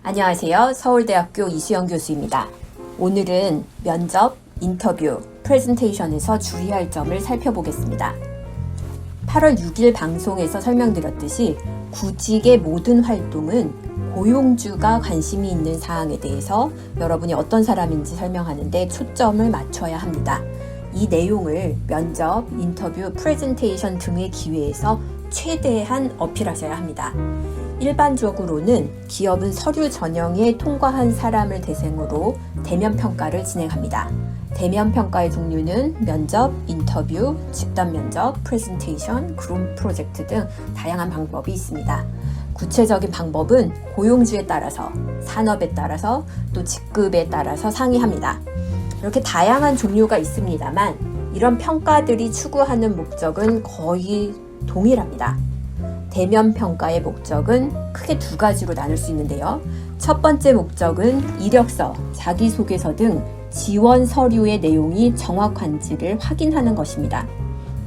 안녕하세요. 서울대학교 이수영 교수입니다. 오늘은 면접, 인터뷰, 프레젠테이션에서 주의할 점을 살펴보겠습니다. 8월 6일 방송에서 설명드렸듯이 구직의 모든 활동은 고용주가 관심이 있는 사항에 대해서 여러분이 어떤 사람인지 설명하는데 초점을 맞춰야 합니다. 이 내용을 면접, 인터뷰, 프레젠테이션 등의 기회에서 최대한 어필하셔야 합니다. 일반적으로는 기업은 서류 전형에 통과한 사람을 대상으로 대면 평가를 진행합니다. 대면 평가의 종류는 면접, 인터뷰, 집단 면접, 프레젠테이션, 그룹 프로젝트 등 다양한 방법이 있습니다. 구체적인 방법은 고용주에 따라서, 산업에 따라서, 또 직급에 따라서 상이합니다. 이렇게 다양한 종류가 있습니다만 이런 평가들이 추구하는 목적은 거의 동일합니다. 대면 평가의 목적은 크게 두 가지로 나눌 수 있는데요. 첫 번째 목적은 이력서, 자기소개서 등 지원 서류의 내용이 정확한지를 확인하는 것입니다.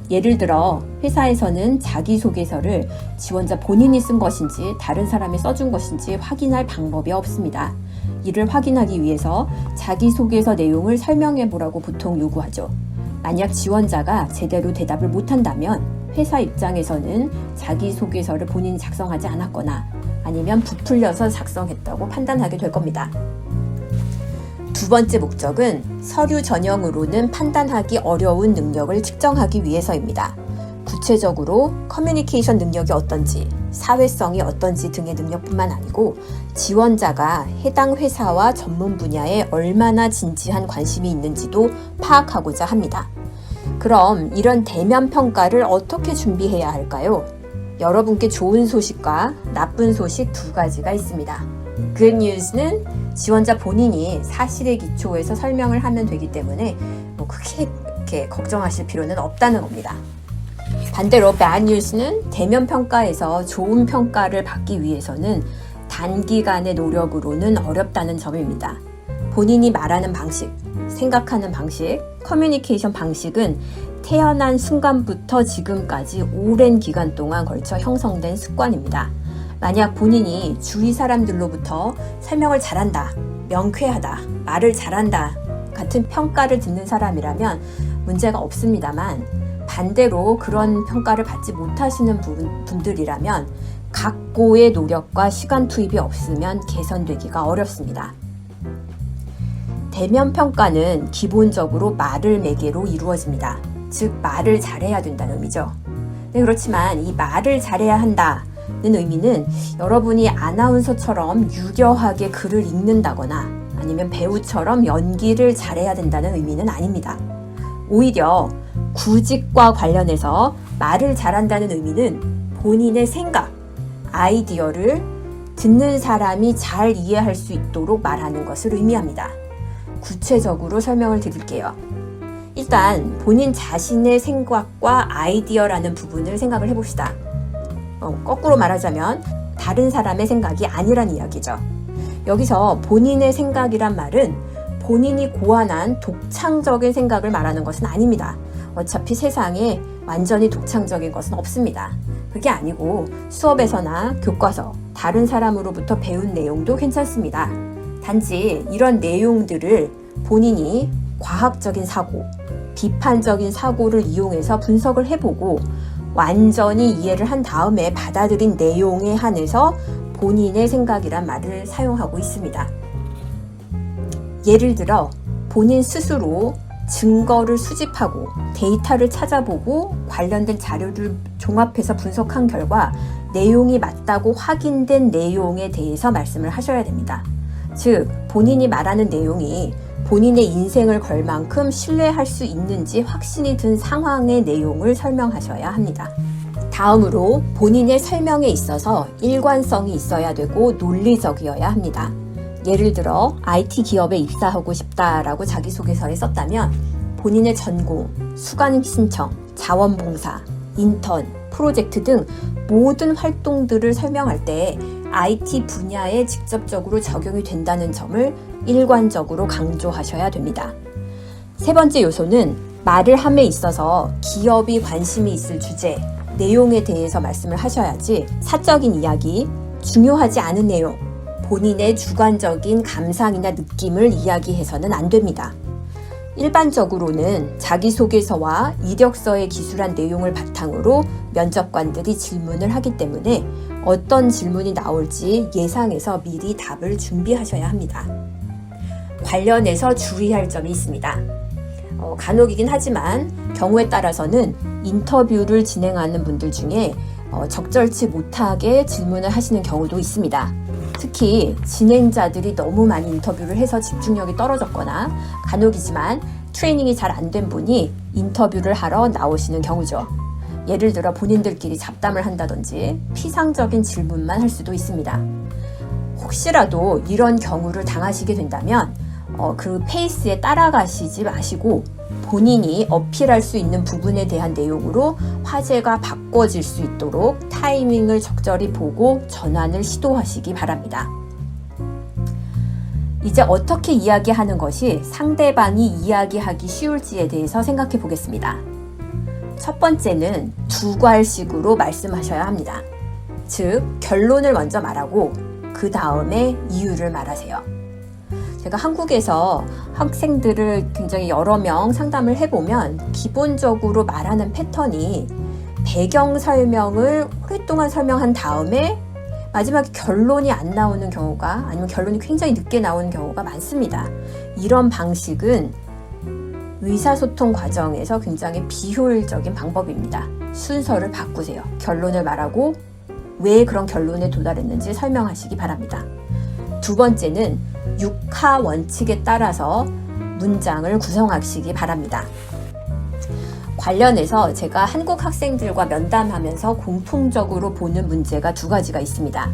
예를 들어 회사에서는 자기소개서를 지원자 본인이 쓴 것인지 다른 사람이 써준 것인지 확인할 방법이 없습니다. 이를 확인하기 위해서 자기소개서 내용을 설명해 보라고 보통 요구하죠. 만약 지원자가 제대로 대답을 못한다면 회사 입장에서는 자기소개서를 본인이 작성하지 않았거나 아니면 부풀려서 작성했다고 판단하게 될 겁니다. 두 번째 목적은 서류 전형으로는 판단하기 어려운 능력을 측정하기 위해서입니다. 구체적으로 커뮤니케이션 능력이 어떤지, 사회성이 어떤지 등의 능력뿐만 아니고 지원자가 해당 회사와 전문 분야에 얼마나 진지한 관심이 있는지도 파악하고자 합니다. 그럼 이런 대면 평가를 어떻게 준비해야 할까요? 여러분께 좋은 소식과 나쁜 소식 두 가지가 있습니다. Good news는 지원자 본인이 사실에 기초해서 설명을 하면 되기 때문에 크게 이렇게 걱정하실 필요는 없다는 겁니다. 반대로 bad news는 대면 평가에서 좋은 평가를 받기 위해서는 단기간의 노력으로는 어렵다는 점입니다. 본인이 말하는 방식, 생각하는 방식, 커뮤니케이션 방식은 태어난 순간부터 지금까지 오랜 기간 동안 걸쳐 형성된 습관입니다. 만약 본인이 주위 사람들로부터 설명을 잘한다, 명쾌하다, 말을 잘한다 같은 평가를 듣는 사람이라면 문제가 없습니다만 반대로 그런 평가를 받지 못하시는 분들이라면 각고의 노력과 시간 투입이 없으면 개선되기가 어렵습니다. 대면 평가는 기본적으로 말을 매개로 이루어집니다. 즉 말을 잘해야 된다는 의미죠. 그렇지만 이 말을 잘해야 한다는 의미는 여러분이 아나운서처럼 유려하게 글을 읽는다거나 아니면 배우처럼 연기를 잘해야 된다는 의미는 아닙니다. 오히려 구직과 관련해서 말을 잘한다는 의미는 본인의 생각, 아이디어를 듣는 사람이 잘 이해할 수 있도록 말하는 것을 의미합니다. 구체적으로 설명을 드릴게요. 일단 본인 자신의 생각과 아이디어라는 부분을 생각을 해봅시다. 거꾸로 말하자면 다른 사람의 생각이 아니란 이야기죠. 여기서 본인의 생각이란 말은 본인이 고안한 독창적인 생각을 말하는 것은 아닙니다. 어차피 세상에 완전히 독창적인 것은 없습니다. 그게 아니고 수업에서나 교과서, 다른 사람으로부터 배운 내용도 괜찮습니다. 단지 이런 내용들을 본인이 과학적인 사고, 비판적인 사고를 이용해서 분석을 해보고 완전히 이해를 한 다음에 받아들인 내용에 한해서 본인의 생각이란 말을 사용하고 있습니다. 예를 들어 본인 스스로 증거를 수집하고 데이터를 찾아보고 관련된 자료를 종합해서 분석한 결과 내용이 맞다고 확인된 내용에 대해서 말씀을 하셔야 됩니다. 즉, 본인이 말하는 내용이 본인의 인생을 걸 만큼 신뢰할 수 있는지 확신이 든 상황의 내용을 설명하셔야 합니다. 다음으로 본인의 설명에 있어서 일관성이 있어야 되고 논리적이어야 합니다. 예를 들어 IT 기업에 입사하고 싶다라고 자기소개서에 썼다면 본인의 전공, 수강 신청, 자원봉사, 인턴, 프로젝트 등 모든 활동들을 설명할 때 IT 분야에 직접적으로 적용이 된다는 점을 일관적으로 강조하셔야 됩니다. 세 번째 요소는 말을 함에 있어서 기업이 관심이 있을 주제, 내용에 대해서 말씀을 하셔야지 사적인 이야기, 중요하지 않은 내용, 본인의 주관적인 감상이나 느낌을 이야기해서는 안 됩니다. 일반적으로는 자기소개서와 이력서에 기술한 내용을 바탕으로 면접관들이 질문을 하기 때문에 어떤 질문이 나올지 예상해서 미리 답을 준비하셔야 합니다. 관련해서 주의할 점이 있습니다. 간혹이긴 하지만 경우에 따라서는 인터뷰를 진행하는 분들 중에 적절치 못하게 질문을 하시는 경우도 있습니다. 특히 진행자들이 너무 많이 인터뷰를 해서 집중력이 떨어졌거나 간혹이지만 트레이닝이 잘 안 된 분이 인터뷰를 하러 나오시는 경우죠. 예를 들어 본인들끼리 잡담을 한다든지 피상적인 질문만 할 수도 있습니다. 혹시라도 이런 경우를 당하시게 된다면 그 페이스에 따라가시지 마시고 본인이 어필할 수 있는 부분에 대한 내용으로 화제가 바꿔질 수 있도록 타이밍을 적절히 보고 전환을 시도하시기 바랍니다. 이제 어떻게 이야기하는 것이 상대방이 이야기하기 쉬울지에 대해서 생각해 보겠습니다. 첫 번째는 두 괄식으로 말씀하셔야 합니다. 즉, 결론을 먼저 말하고 그 다음에 이유를 말하세요. 제가 한국에서 학생들을 굉장히 여러 명 상담을 해보면 기본적으로 말하는 패턴이 배경 설명을 오랫동안 설명한 다음에 마지막에 결론이 안 나오는 경우가 아니면 결론이 굉장히 늦게 나오는 경우가 많습니다. 이런 방식은 의사소통 과정에서 굉장히 비효율적인 방법입니다. 순서를 바꾸세요. 결론을 말하고 왜 그런 결론에 도달했는지 설명하시기 바랍니다. 두 번째는 6하 원칙에 따라서 문장을 구성하시기 바랍니다. 관련해서 제가 한국 학생들과 면담하면서 공통적으로 보는 문제가 두 가지가 있습니다.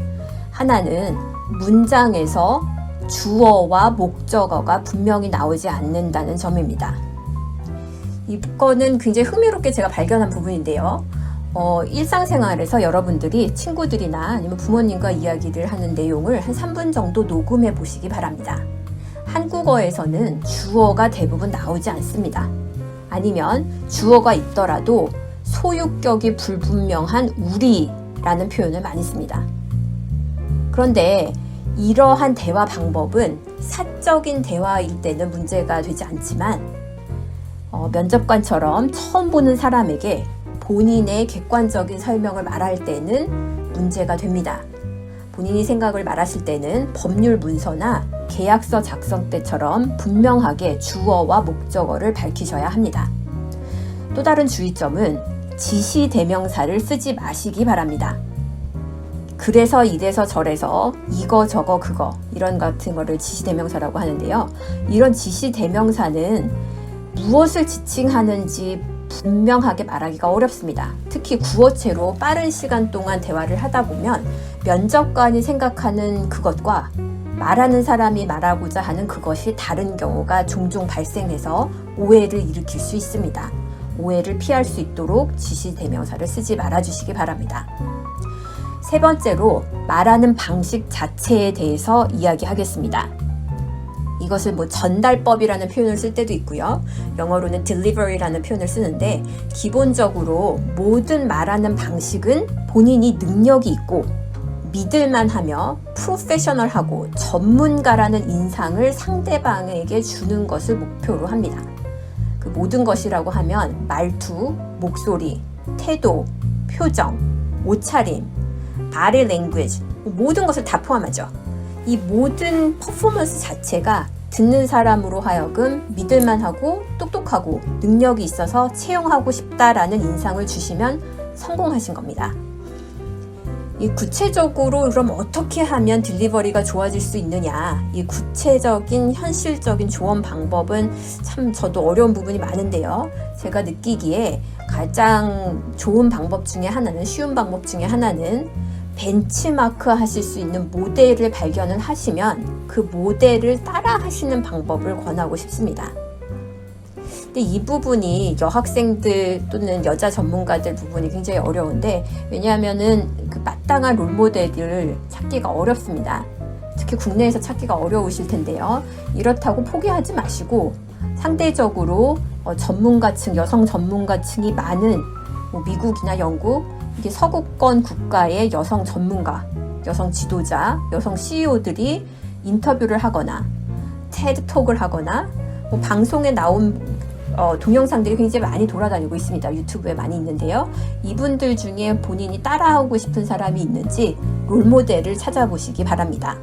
하나는 문장에서 주어와 목적어가 분명히 나오지 않는다는 점입니다. 이거는 굉장히 흥미롭게 제가 발견한 부분인데요. 일상생활에서 여러분들이 친구들이나 아니면 부모님과 이야기를 하는 내용을 한 3분 정도 녹음해 보시기 바랍니다. 한국어에서는 주어가 대부분 나오지 않습니다. 아니면 주어가 있더라도 소유격이 불분명한 우리라는 표현을 많이 씁니다. 그런데 이러한 대화 방법은 사적인 대화일 때는 문제가 되지 않지만 면접관처럼 처음 보는 사람에게 본인의 객관적인 설명을 말할 때는 문제가 됩니다. 본인이 생각을 말하실 때는 법률 문서나 계약서 작성 때처럼 분명하게 주어와 목적어를 밝히셔야 합니다. 또 다른 주의점은 지시대명사를 쓰지 마시기 바랍니다. 그래서 이래서 저래서 이거 저거 그거 이런 같은 거를 지시대명사라고 하는데요. 이런 지시대명사는 무엇을 지칭하는지 분명하게 말하기가 어렵습니다. 특히 구어체로 빠른 시간 동안 대화를 하다 보면 면접관이 생각하는 그것과 말하는 사람이 말하고자 하는 그것이 다른 경우가 종종 발생해서 오해를 일으킬 수 있습니다. 오해를 피할 수 있도록 지시대명사를 쓰지 말아주시기 바랍니다. 세 번째로 말하는 방식 자체에 대해서 이야기하겠습니다. 이것을 전달법이라는 표현을 쓸 때도 있고요. 영어로는 delivery라는 표현을 쓰는데 기본적으로 모든 말하는 방식은 본인이 능력이 있고 믿을만하며 프로페셔널하고 전문가라는 인상을 상대방에게 주는 것을 목표로 합니다. 그 모든 것이라고 하면 말투, 목소리, 태도, 표정, 옷차림, body language 모든 것을 다 포함하죠. 이 모든 퍼포먼스 자체가 듣는 사람으로 하여금 믿을만하고 똑똑하고 능력이 있어서 채용하고 싶다라는 인상을 주시면 성공하신 겁니다. 이 구체적으로 그럼 어떻게 하면 딜리버리가 좋아질 수 있느냐, 이 구체적인 현실적인 조언 방법은 참 저도 어려운 부분이 많은데요. 제가 느끼기에 가장 좋은 방법 중에 하나는, 쉬운 방법 중에 하나는 벤치마크 하실 수 있는 모델을 발견을 하시면 그 모델을 따라 하시는 방법을 권하고 싶습니다. 근데 이 부분이 여학생들 또는 여자 전문가들 부분이 굉장히 어려운데, 왜냐하면은 그 마땅한 롤모델을 찾기가 어렵습니다. 특히 국내에서 찾기가 어려우실 텐데요. 이렇다고 포기하지 마시고 상대적으로 전문가층, 여성 전문가층이 많은 미국이나 영국, 이게 서구권 국가의 여성 전문가, 여성 지도자, 여성 CEO들이 인터뷰를 하거나 테드톡을 하거나 뭐 방송에 나온 동영상들이 굉장히 많이 돌아다니고 있습니다. 유튜브에 많이 있는데요. 이분들 중에 본인이 따라하고 싶은 사람이 있는지 롤모델을 찾아보시기 바랍니다.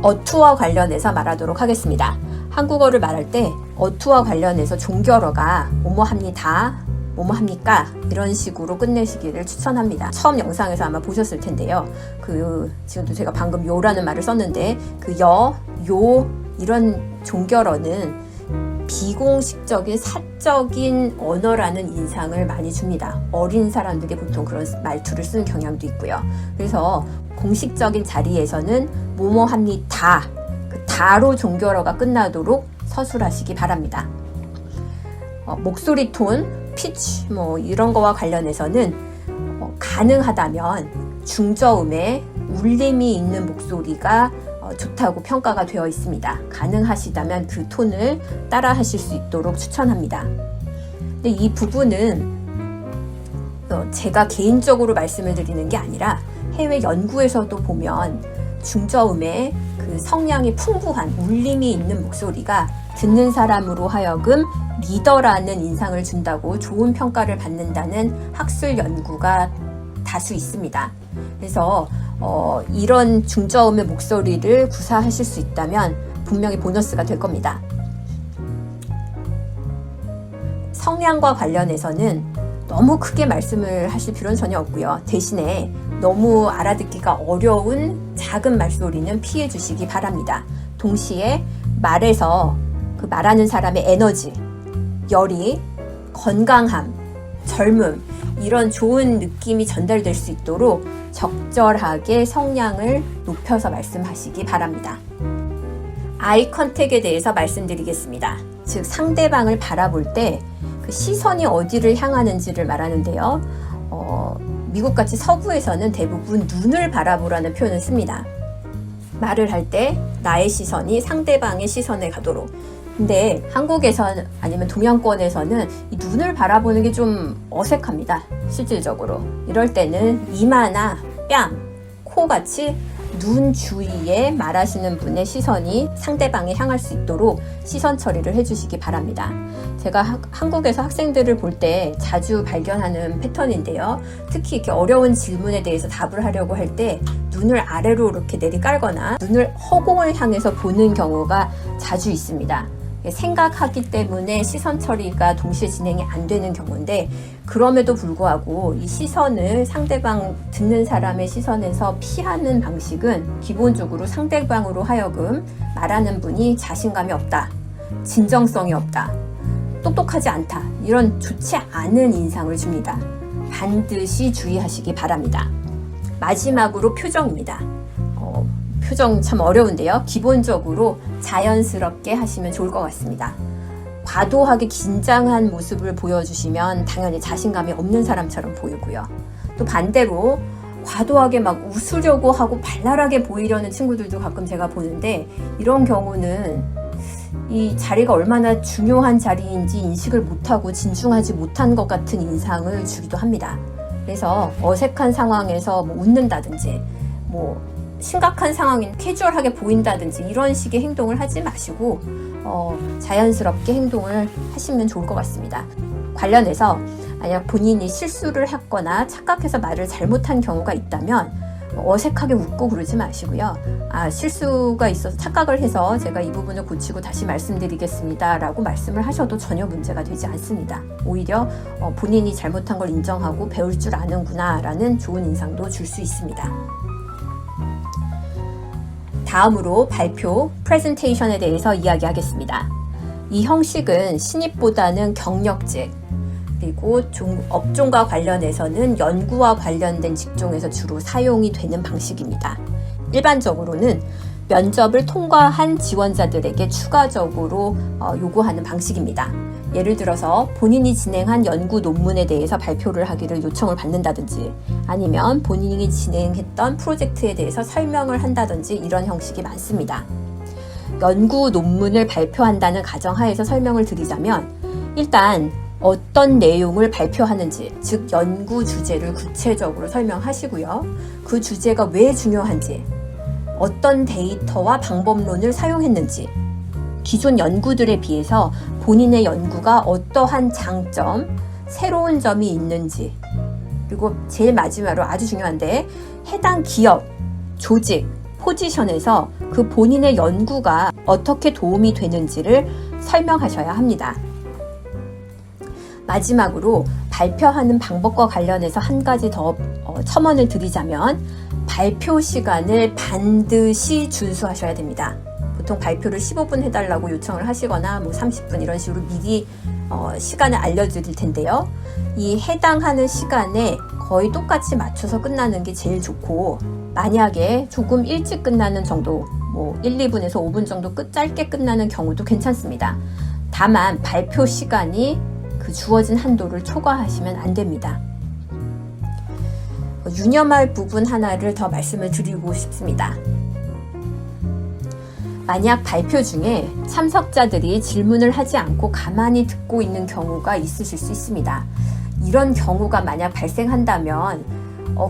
어투와 관련해서 말하도록 하겠습니다. 한국어를 말할 때 어투와 관련해서 종결어가 뭐뭐합니다, 뭐뭐합니까 이런 식으로 끝내시기를 추천합니다. 처음 영상에서 아마 보셨을 텐데요. 지금도 제가 방금 요라는 말을 썼는데 요 이런 종결어는 비공식적인 사적인 언어라는 인상을 많이 줍니다. 어린 사람들이 보통 그런 말투를 쓰는 경향도 있고요. 그래서 공식적인 자리에서는 뭐뭐합니다. 다로 종결어가 끝나도록 서술하시기 바랍니다. 목소리 톤, 피치 이런 거와 관련해서는 가능하다면 중저음에 울림이 있는 목소리가 좋다고 평가가 되어 있습니다. 가능하시다면 그 톤을 따라 하실 수 있도록 추천합니다. 근데 이 부분은 제가 개인적으로 말씀을 드리는 게 아니라 해외 연구에서도 보면 중저음에 성량이 풍부한 울림이 있는 목소리가 듣는 사람으로 하여금 리더라는 인상을 준다고 좋은 평가를 받는다는 학술 연구가 다수 있습니다. 그래서 이런 중저음의 목소리를 구사하실 수 있다면 분명히 보너스가 될 겁니다. 성량과 관련해서는 너무 크게 말씀을 하실 필요는 전혀 없고요. 대신에 너무 알아듣기가 어려운 작은 말소리는 피해 주시기 바랍니다. 동시에 말에서 말하는 사람의 에너지, 열이, 건강함, 젊음 이런 좋은 느낌이 전달될 수 있도록 적절하게 성량을 높여서 말씀하시기 바랍니다. 아이 컨택에 대해서 말씀드리겠습니다. 즉 상대방을 바라볼 때 시선이 어디를 향하는지를 말하는데요. 미국같이 서부에서는 대부분 눈을 바라보라는 표현을 씁니다. 말을 할 때 나의 시선이 상대방의 시선에 가도록. 근데 한국에서는 아니면 동양권에서는 이 눈을 바라보는 게 좀 어색합니다. 실질적으로. 이럴 때는 이마나 뺨, 코 같이 눈 주위에 말하시는 분의 시선이 상대방에 향할 수 있도록 시선 처리를 해주시기 바랍니다. 제가 한국에서 학생들을 볼 때 자주 발견하는 패턴인데요. 특히 이렇게 어려운 질문에 대해서 답을 하려고 할 때 눈을 아래로 이렇게 내리깔거나 눈을 허공을 향해서 보는 경우가 자주 있습니다. 생각하기 때문에 시선 처리가 동시에 진행이 안 되는 경우인데 그럼에도 불구하고 이 시선을 상대방 듣는 사람의 시선에서 피하는 방식은 기본적으로 상대방으로 하여금 말하는 분이 자신감이 없다, 진정성이 없다, 똑똑하지 않다 이런 좋지 않은 인상을 줍니다. 반드시 주의하시기 바랍니다. 마지막으로 표정입니다. 표정 참 어려운데요. 기본적으로 자연스럽게 하시면 좋을 것 같습니다. 과도하게 긴장한 모습을 보여주시면 당연히 자신감이 없는 사람처럼 보이고요. 또 반대로 과도하게 막 웃으려고 하고 발랄하게 보이려는 친구들도 가끔 제가 보는데 이런 경우는 이 자리가 얼마나 중요한 자리인지 인식을 못하고 진중하지 못한 것 같은 인상을 주기도 합니다. 그래서 어색한 상황에서 웃는다든지 심각한 상황인 캐주얼하게 보인다든지 이런 식의 행동을 하지 마시고 자연스럽게 행동을 하시면 좋을 것 같습니다. 관련해서 만약 본인이 실수를 했거나 착각해서 말을 잘못한 경우가 있다면 어색하게 웃고 그러지 마시고요. 실수가 있어서 착각을 해서 제가 이 부분을 고치고 다시 말씀드리겠습니다 라고 말씀을 하셔도 전혀 문제가 되지 않습니다. 오히려 본인이 잘못한 걸 인정하고 배울 줄 아는구나 라는 좋은 인상도 줄 수 있습니다. 다음으로 발표, 프레젠테이션에 대해서 이야기하겠습니다. 이 형식은 신입보다는 경력직, 그리고 업종과 관련해서는 연구와 관련된 직종에서 주로 사용이 되는 방식입니다. 일반적으로는 면접을 통과한 지원자들에게 추가적으로 요구하는 방식입니다. 예를 들어서 본인이 진행한 연구 논문에 대해서 발표를 하기를 요청을 받는다든지 아니면 본인이 진행했던 프로젝트에 대해서 설명을 한다든지 이런 형식이 많습니다. 연구 논문을 발표한다는 가정하에서 설명을 드리자면 일단 어떤 내용을 발표하는지, 즉 연구 주제를 구체적으로 설명하시고요. 그 주제가 왜 중요한지, 어떤 데이터와 방법론을 사용했는지, 기존 연구들에 비해서 본인의 연구가 어떠한 장점, 새로운 점이 있는지, 그리고 제일 마지막으로 아주 중요한데 해당 기업, 조직, 포지션에서 그 본인의 연구가 어떻게 도움이 되는지를 설명하셔야 합니다. 마지막으로 발표하는 방법과 관련해서 한 가지 더 첨언을 드리자면 발표 시간을 반드시 준수하셔야 됩니다. 보통 발표를 15분 해달라고 요청을 하시거나 30분 이런 식으로 미리 시간을 알려드릴 텐데요. 이 해당하는 시간에 거의 똑같이 맞춰서 끝나는 게 제일 좋고, 만약에 조금 일찍 끝나는 정도, 1, 2분에서 5분 정도 짧게 끝나는 경우도 괜찮습니다. 다만 발표 시간이 그 주어진 한도를 초과하시면 안 됩니다. 유념할 부분 하나를 더 말씀을 드리고 싶습니다. 만약 발표 중에 참석자들이 질문을 하지 않고 가만히 듣고 있는 경우가 있으실 수 있습니다. 이런 경우가 만약 발생한다면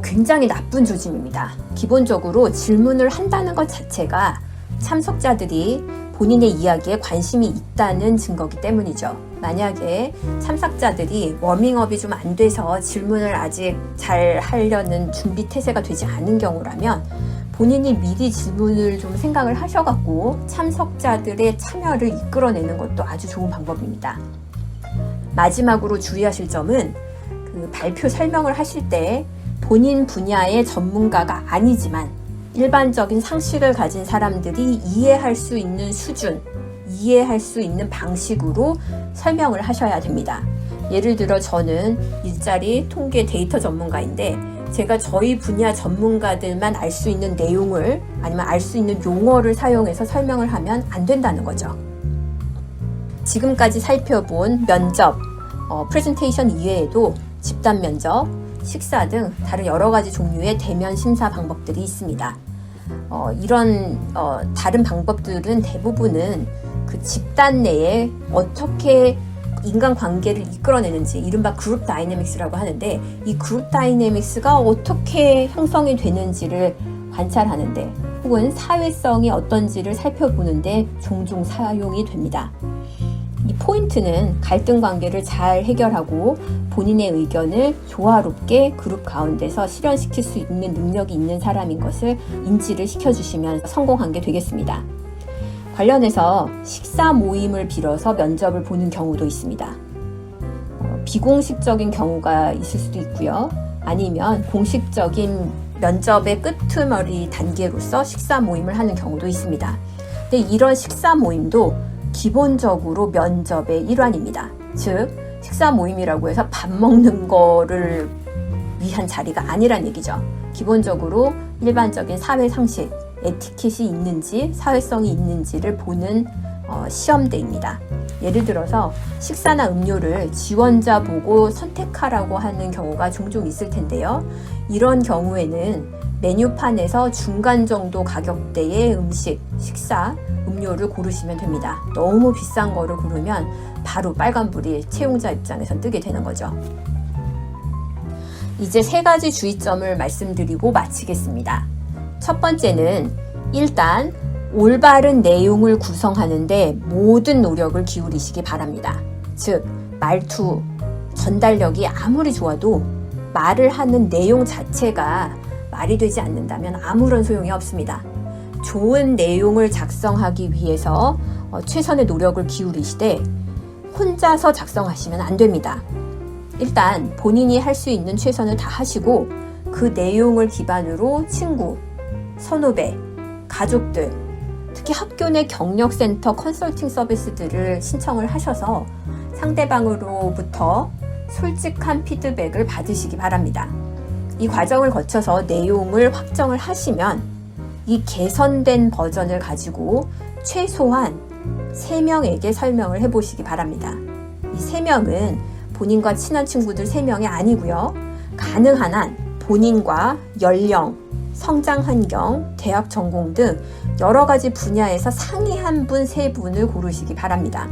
굉장히 나쁜 조짐입니다. 기본적으로 질문을 한다는 것 자체가 참석자들이 본인의 이야기에 관심이 있다는 증거이기 때문이죠. 만약에 참석자들이 워밍업이 좀 안 돼서 질문을 아직 잘 하려는 준비 태세가 되지 않은 경우라면 본인이 미리 질문을 좀 생각을 하셔갖고 참석자들의 참여를 이끌어내는 것도 아주 좋은 방법입니다. 마지막으로 주의하실 점은 그 발표 설명을 하실 때 본인 분야의 전문가가 아니지만 일반적인 상식을 가진 사람들이 이해할 수 있는 수준, 이해할 수 있는 방식으로 설명을 하셔야 됩니다. 예를 들어 저는 일자리 통계 데이터 전문가인데 제가 저희 분야 전문가들만 알 수 있는 내용을 아니면 알 수 있는 용어를 사용해서 설명을 하면 안 된다는 거죠. 지금까지 살펴본 면접, 프레젠테이션 이외에도 집단 면접, 식사 등 다른 여러 가지 종류의 대면 심사 방법들이 있습니다. 이런 다른 방법들은 대부분은 그 집단 내에 어떻게 인간관계를 이끌어내는지, 이른바 그룹 다이내믹스라고 하는데 이 그룹 다이내믹스가 어떻게 형성이 되는지를 관찰하는데 혹은 사회성이 어떤지를 살펴보는데 종종 사용이 됩니다. 이 포인트는 갈등 관계를 잘 해결하고 본인의 의견을 조화롭게 그룹 가운데서 실현시킬 수 있는 능력이 있는 사람인 것을 인지를 시켜주시면 성공한 게 되겠습니다. 관련해서 식사 모임을 빌어서 면접을 보는 경우도 있습니다. 비공식적인 경우가 있을 수도 있고요. 아니면 공식적인 면접의 끄트머리 단계로서 식사 모임을 하는 경우도 있습니다. 근데 이런 식사 모임도 기본적으로 면접의 일환입니다. 즉 식사 모임이라고 해서 밥 먹는 거를 위한 자리가 아니란 얘기죠. 기본적으로 일반적인 사회 상식, 에티켓이 있는지 사회성이 있는지를 보는 시험대입니다. 예를 들어서 식사나 음료를 지원자 보고 선택하라고 하는 경우가 종종 있을 텐데요. 이런 경우에는 메뉴판에서 중간 정도 가격대의 음식, 식사, 음료를 고르시면 됩니다. 너무 비싼 거를 고르면 바로 빨간불이 채용자 입장에선 뜨게 되는 거죠. 이제 3가지 주의점을 말씀드리고 마치겠습니다. 첫 번째는 일단 올바른 내용을 구성하는데 모든 노력을 기울이시기 바랍니다. 즉, 말투, 전달력이 아무리 좋아도 말을 하는 내용 자체가 말이 되지 않는다면 아무런 소용이 없습니다. 좋은 내용을 작성하기 위해서 최선의 노력을 기울이시되 혼자서 작성하시면 안 됩니다. 일단 본인이 할 수 있는 최선을 다 하시고 그 내용을 기반으로 친구, 선후배, 가족들, 특히 학교 내 경력센터 컨설팅 서비스들을 신청을 하셔서 상대방으로부터 솔직한 피드백을 받으시기 바랍니다. 이 과정을 거쳐서 내용을 확정을 하시면 이 개선된 버전을 가지고 최소한 3명에게 설명을 해보시기 바랍니다. 이 3명은 본인과 친한 친구들 3명이 아니고요. 가능한 한 본인과 연령, 성장 환경, 대학 전공 등 여러 가지 분야에서 상위 한 분, 3분을 고르시기 바랍니다.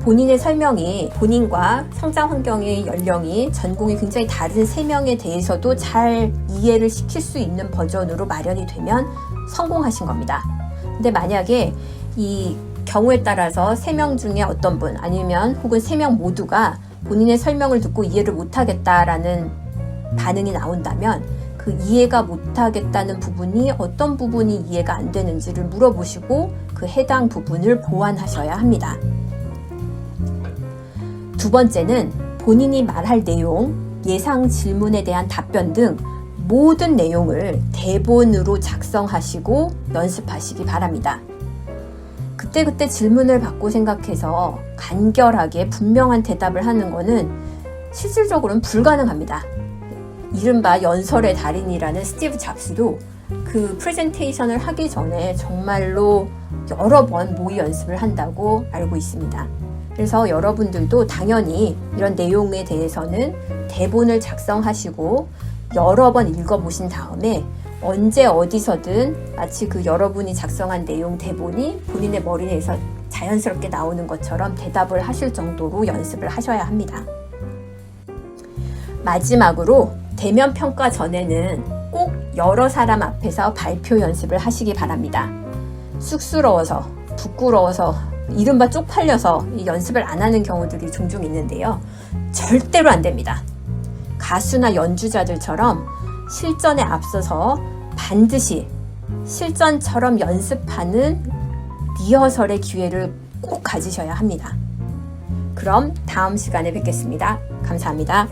본인의 설명이 본인과 성장 환경의 연령이 전공이 굉장히 다른 3명에 대해서도 잘 이해를 시킬 수 있는 버전으로 마련이 되면 성공하신 겁니다. 근데 만약에 이 경우에 따라서 3명 중에 어떤 분 아니면 혹은 3명 모두가 본인의 설명을 듣고 이해를 못하겠다라는 반응이 나온다면 그 이해가 못하겠다는 부분이 어떤 부분이 이해가 안 되는지를 물어보시고 그 해당 부분을 보완하셔야 합니다. 두 번째는 본인이 말할 내용, 예상 질문에 대한 답변 등 모든 내용을 대본으로 작성하시고 연습하시기 바랍니다. 그때그때 질문을 받고 생각해서 간결하게 분명한 대답을 하는 것은 실질적으로는 불가능합니다. 이른바 연설의 달인이라는 스티브 잡스도 그 프레젠테이션을 하기 전에 정말로 여러 번 모의 연습을 한다고 알고 있습니다. 그래서 여러분들도 당연히 이런 내용에 대해서는 대본을 작성하시고 여러 번 읽어보신 다음에 언제 어디서든 마치 그 여러분이 작성한 내용 대본이 본인의 머리에서 자연스럽게 나오는 것처럼 대답을 하실 정도로 연습을 하셔야 합니다. 마지막으로 대면 평가 전에는 꼭 여러 사람 앞에서 발표 연습을 하시기 바랍니다. 쑥스러워서, 부끄러워서, 이른바 쪽팔려서 이 연습을 안 하는 경우들이 종종 있는데요. 절대로 안 됩니다. 가수나 연주자들처럼 실전에 앞서서 반드시 실전처럼 연습하는 리허설의 기회를 꼭 가지셔야 합니다. 그럼 다음 시간에 뵙겠습니다. 감사합니다.